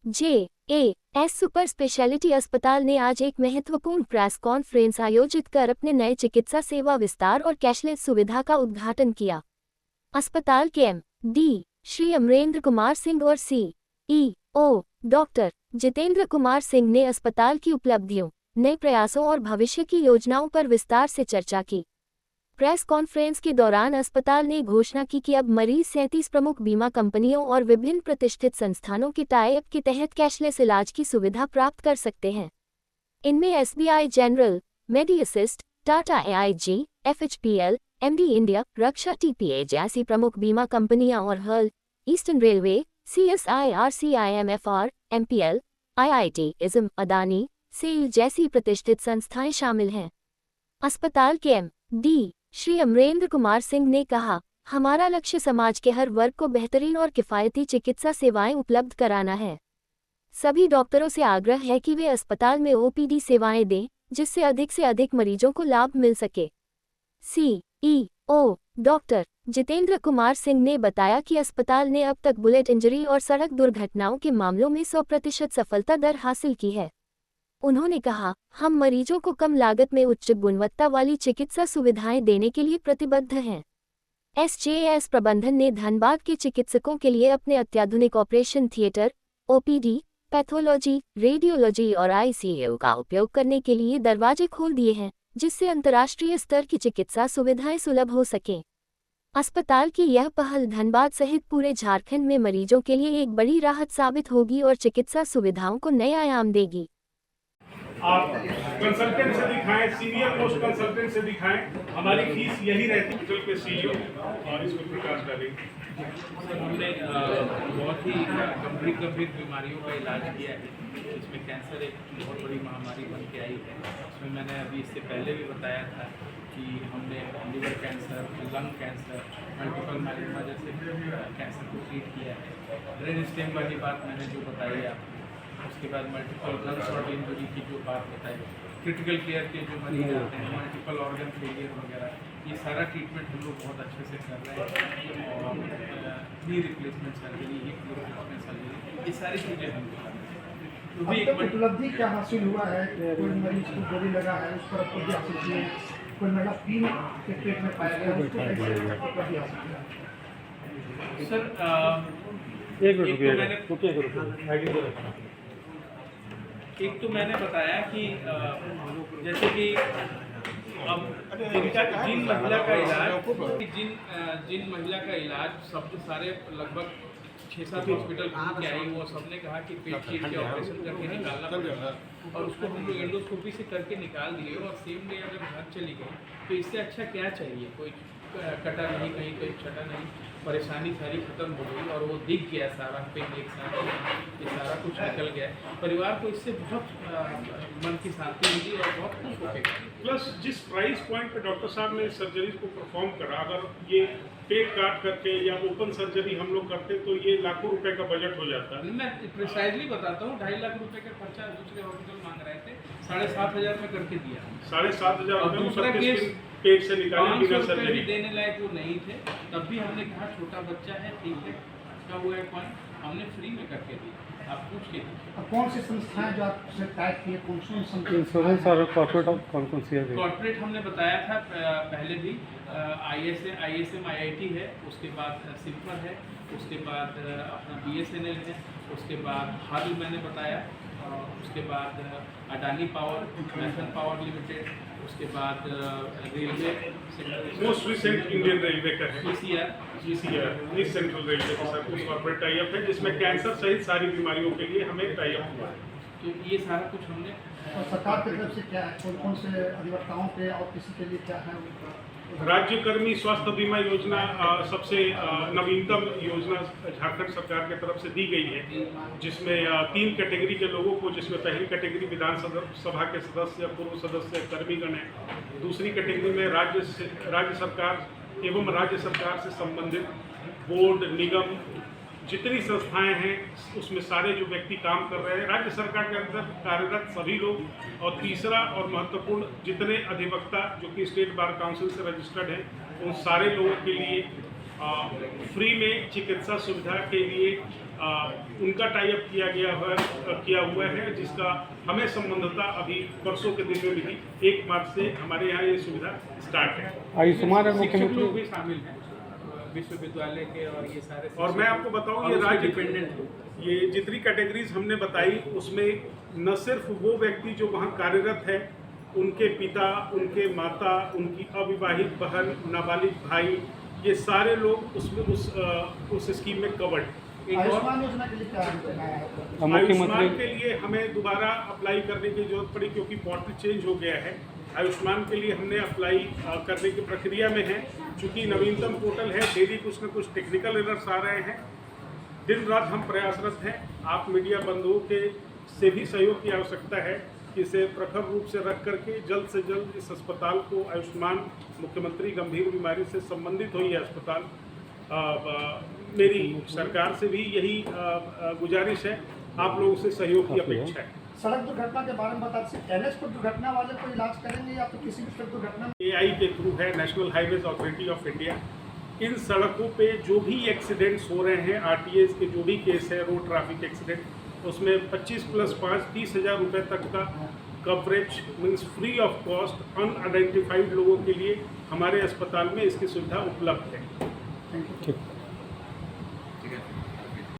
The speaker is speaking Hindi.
जे.ए.एस. सुपर स्पेशलिटी अस्पताल ने आज एक महत्वपूर्ण प्रेस कॉन्फ्रेंस आयोजित कर अपने नए चिकित्सा सेवा विस्तार और कैशलेस सुविधा का उद्घाटन किया। अस्पताल के एम.डी. श्री अमरेंद्र कुमार सिंह और सी.ई.ओ. डॉक्टर जितेंद्र कुमार सिंह ने अस्पताल की उपलब्धियों, नए प्रयासों और भविष्य की योजनाओं पर विस्तार से चर्चा की। प्रेस कॉन्फ्रेंस के दौरान अस्पताल ने घोषणा की कि अब मरीज 37 प्रमुख बीमा कंपनियों और विभिन्न प्रतिष्ठित संस्थानों के टाई-अप के तहत कैशलेस इलाज की सुविधा प्राप्त कर सकते हैं। इनमें SBI General, MediAssist, Tata AIG, FHPL, MD India, Raksha TPA जैसी प्रमुख बीमा कंपनियां और HURL, Eastern Railway, CSIR, CIMFR, MPL, IIT, इज्म, अदानी, सेल जैसी प्रतिष्ठित संस्थाएं शामिल हैं। अस्पताल के एम.डी. श्री अमरेंद्र कुमार सिंह ने कहा, हमारा लक्ष्य समाज के हर वर्ग को बेहतरीन और किफ़ायती चिकित्सा सेवाएं उपलब्ध कराना है। सभी डॉक्टरों से आग्रह है कि वे अस्पताल में ओपीडी सेवाएं दें, जिससे अधिक से अधिक मरीजों को लाभ मिल सके। सीईओ डॉक्टर जितेंद्र कुमार सिंह ने बताया कि अस्पताल ने अब तक बुलेट इंजरी और सड़क दुर्घटनाओं के मामलों में 100% सफलता दर हासिल की है। उन्होंने कहा, हम मरीजों को कम लागत में उच्च गुणवत्ता वाली चिकित्सा सुविधाएं देने के लिए प्रतिबद्ध हैं। एसजेएस प्रबंधन ने धनबाद के चिकित्सकों के लिए अपने अत्याधुनिक operation theatre, OPD, pathology, radiology और आईसीयू का उपयोग करने के लिए दरवाजे खोल दिए हैं, जिससे अंतर्राष्ट्रीय स्तर की चिकित्सा सुविधाएं सुलभ हो सकें। अस्पताल की यह पहल धनबाद सहित पूरे झारखंड में मरीजों के लिए एक बड़ी राहत साबित होगी और चिकित्सा सुविधाओं को नए आयाम देगी। आप कंसल्टेंट से दिखाएं, सीनियर पोस्ट कंसल्टेंट से दिखाएं, हमारी फीस यही रहती है। के सीईओ और इसमें प्रकाश डालेंगे। सर, हमने बहुत ही गंभीर बीमारियों का इलाज किया है। इसमें कैंसर एक बहुत बड़ी महामारी बन के आई है। इसमें मैंने अभी इससे पहले भी बताया था कि हमने liver cancer, lung cancer, multiple myeloma जैसे कैंसर को ट्रीट किया है। ब्रेन स्टेम वाली बात मैंने जो बताई आपको, उसके बाद मल्टीपल लंग्स और इंजरी की जो बात बताई, क्रिटिकल केयर के जो मरीज आते हैं, मल्टीपल ऑर्गन फेलियर वगैरह, ये सारा ट्रीटमेंट हम लोग बहुत अच्छे से कर रहे हैं। और knee replacement surgery, hip replacement surgery, ये सारी चीज़ें हम लोग कर रहे हैं। तो भी एक उपलब्धि क्या हासिल हुआ है? कोई मरीज को गोली लगा है, उस पर उपलब्धि हासिल की है। कोई महिला 3 के पेट में पाया गया, उसको कैसे उपलब्धि हासिल किया? एक तो मैंने बताया कि जैसे कि अब जिन महिला का इलाज सब सारे लगभग 6-7 हॉस्पिटल के आई, वो सबने कहा कि पेट चीर के ऑपरेशन करके निकालना पड़ेगा, और उसको हम लोग एंडोस्कोपी से करके निकाल दिए और सेम डे अगर घर चली गई, तो इससे अच्छा क्या चाहिए? कोई कटा नहीं, कहीं कोई छटा नहीं, परेशानी सारी खत्म हो गई और वो दिख गया सारा पेन एक साथ, ये सारा कुछ निकल गया। परिवार को इससे बहुत मन की शांति मिली और बहुत खुश हो गए। प्लस जिस प्राइस पॉइंट पे डॉक्टर साहब ने सर्जरीज को परफॉर्म करा, अगर ये पेट काट करके या ओपन सर्जरी हम लोग करते तो ये लाखों रुपए का बजट हो जाता है। मैं प्रिसाइजली बताता हूँ, 2.5 लाख रुपए का खर्चा दूसरे हॉस्पिटल मांग रहे थे, 7,500 में करके दिया। 7,500 दूसरा केस पेट से निकाले बिना सर्जरी देने लायक वो नहीं थे, तब भी हमने कहा छोटा बच्चा है, ठीक है, उसका वो एक पॉइंट हमने फ्री में करके दिया। आप पूछ के कौन सी संस्थाएं जो आपसे टाइप किए, कौन सी इंश्योरेंस और कौन सी है? कॉर्पोरेट हमने बताया था पहले भी, ISM IIT है, उसके बाद सिम्फर है, उसके बाद अपना BSNL है, उसके बाद हर्ल मैंने बताया, उसके बाद Adani power, Maithon power limited, उसके बाद railway, most recent Indian railway का है GCR, इस सेंट्रल रेलवे के साथ कुछ कॉर्पोरेट टाई अप है, जिसमें कैंसर सहित सारी बीमारियों के लिए हमें टाई अप हुआ है। तो ये सारा कुछ हमने। और सरकार की तरफ से क्या है, कौन से अधिवक्ताओं के और किसी के लिए क्या है? राज्य कर्मी स्वास्थ्य बीमा योजना सबसे नवीनतम योजना झारखंड सरकार की तरफ से दी गई है, जिसमें 3 कैटेगरी के लोगों को, जिसमें पहली कैटेगरी विधानसभा के सदस्य, पूर्व सदस्य, कर्मीगण है। दूसरी कैटेगरी में राज्य सरकार एवं राज्य सरकार से संबंधित बोर्ड, निगम, जितनी संस्थाएं हैं, उसमें सारे जो व्यक्ति काम कर रहे हैं राज्य सरकार के अंदर कार्यरत सभी लोग, और तीसरा और महत्वपूर्ण जितने अधिवक्ता जो कि स्टेट बार काउंसिल से रजिस्टर्ड हैं, उन सारे लोगों के लिए फ्री में चिकित्सा सुविधा के लिए उनका टाई अप किया हुआ है, जिसका हमें संबंधता अभी परसों के दिन में मिली। 1 मार्च से हमारे यहाँ ये सुविधा स्टार्ट है। आयुष्मान है शिक्षक लोग मुख्यमंत्री भी शामिल हैं विश्वविद्यालय के, और ये सारे और मैं आपको बताऊं, ये राज्य डिपेंडेंट, ये जितनी कैटेगरीज हमने बताई उसमें न सिर्फ वो व्यक्ति जो वहाँ कार्यरत है, उनके पिता, उनके माता, उनकी अविवाहित बहन, नाबालिग भाई, ये सारे लोग उसमें उस स्कीम में कवर्ड। आयुष्मान योजना के लिए क्या आया है? आयुष्मान मुख्यमंत्री के लिए हमें दोबारा अप्लाई करने की जरूरत पड़ी क्योंकि पोर्टल चेंज हो गया है। आयुष्मान के लिए हमने अप्लाई करने की प्रक्रिया में है। चूँकि नवीनतम पोर्टल है, डेली कुछ न कुछ टेक्निकल एरर्स आ रहे हैं। दिन रात हम प्रयासरत हैं। आप मीडिया बंधुओं के से भी सहयोग की आवश्यकता है कि इसे प्रखर रूप से रख करके जल्द से जल्द इस अस्पताल को आयुष्मान, मुख्यमंत्री गंभीर बीमारी से संबंधित हो ये अस्पताल, मेरी सरकार से भी यही गुजारिश है, आप लोगों से सहयोग की अपेक्षा है। सड़क दुर्घटना के बारे में बता सकते, NH पर दुर्घटना वाले को इलाज करेंगे या फिर किसी भी सड़क दुर्घटना में? AI के थ्रू है, National Highways Authority of India. इन सड़कों पे जो भी एक्सीडेंट्स हो रहे हैं, RTAs के जो भी केस है, रोड ट्रैफिक एक्सीडेंट, उसमें 25 + 5 30,000 रुपये तक का coverage means free of cost unidentified लोगों के लिए हमारे अस्पताल में इसकी सुविधा उपलब्ध है। ठीक।